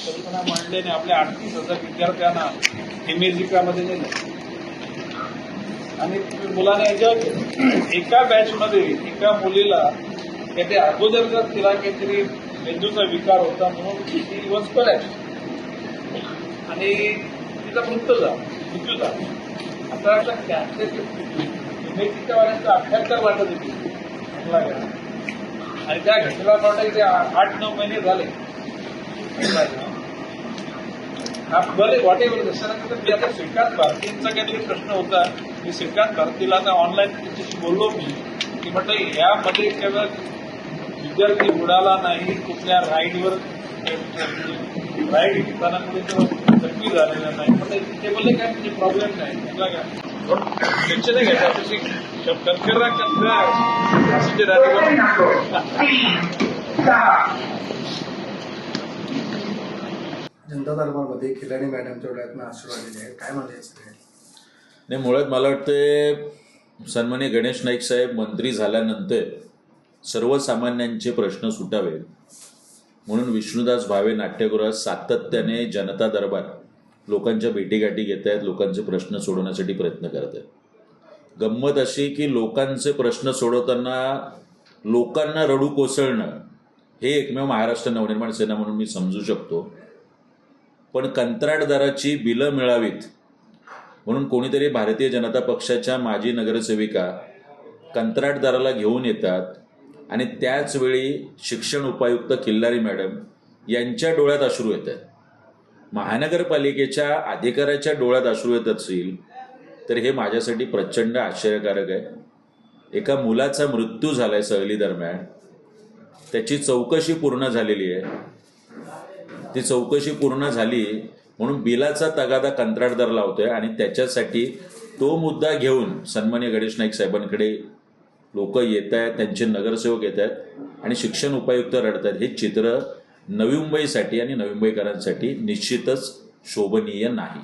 कल्पना मांडली आणि आपल्या 38,000 विद्यार्थ्यांना इमेजिकामध्ये नेलं आणि मुलाने एन्जॉय केलं. एका बॅचमध्ये एका मुलीला काहीतरी अगोदर जर तिला काहीतरी मेंदूचा विकार होता म्हणून ती वॉज कोलॅप्स आणि तिचा मृत्यू झाला. आता इमेजिकावाल्यांचा अभ्यास तर वाटत होती आणि त्या घटनेला वाटत ते 8-9 महिने झाले. बरे वॉट एव्हर त्याच्यानंतर मी आता श्रीकांत भारतींचा काहीतरी प्रश्न होता. मी श्रीकांत भारतीला आता ऑनलाईन त्याच्याशी बोललो मी की म्हटलं यामध्ये केवळ विद्यार्थी बुडाला नाही, कुठल्या राईडवर राईड घेतानामध्ये तो जखमी झालेला नाही. म्हटलं ते बोलले काय म्हणजे प्रॉब्लेम नाही म्हटलं काय लक्ष नाही घ्यायचं तशी करा जनता दरबारमध्ये खिलाडी मॅडमच्या डोळ्यातून अश्रू आलेले आहेत, काय म्हणायचं? नाही, मुळात मला वाटतं सन्माननीय गणेश नाईक साहेब मंत्री झाल्यानंतर सर्वसामान्यांचे प्रश्न सुटावे म्हणून विष्णुदास भावे नाट्यगृहात सातत्याने जनता दरबार लोकांच्या भेटीगाठी घेत आहेत, लोकांचे प्रश्न सोडवण्यासाठी प्रयत्न करत आहेत. गंमत अशी की लोकांचे प्रश्न सोडवताना लोकांना रडू कोसळणं हे एकमेव महाराष्ट्र नवनिर्माण सेना म्हणून मी समजू शकतो. पण कंत्राटदाराची बिलं मिळावीत म्हणून कोणीतरी भारतीय जनता पक्षाच्या माजी नगरसेविका कंत्राटदाराला घेऊन येतात आणि त्याच वेळी शिक्षण उपायुक्त खिल्लारी मॅडम यांच्या डोळ्यात अश्रू येत आहेत. महानगरपालिकेच्या अधिकाऱ्याच्या डोळ्यात अश्रू येत असतील तर हे माझ्यासाठी प्रचंड आश्चर्यकारक आहे. एका मुलाचा मृत्यू झालाय सहली दरम्यान, त्याची चौकशी पूर्ण झालेली आहे. ती चौकशी पूर्ण झाली म्हणून बिलाचा तगादा कंत्राटदार लावतोय आणि त्याच्यासाठी तो मुद्दा घेऊन सन्माननीय गणेश नाईक साहेबांकडे लोक येत आहेत, त्यांचे नगरसेवक येत आहेत आणि शिक्षण उपायुक्त रडत आहेत. हे चित्र नवी मुंबईसाठी आणि नवी मुंबईकरांसाठी निश्चितच शोभनीय नाही.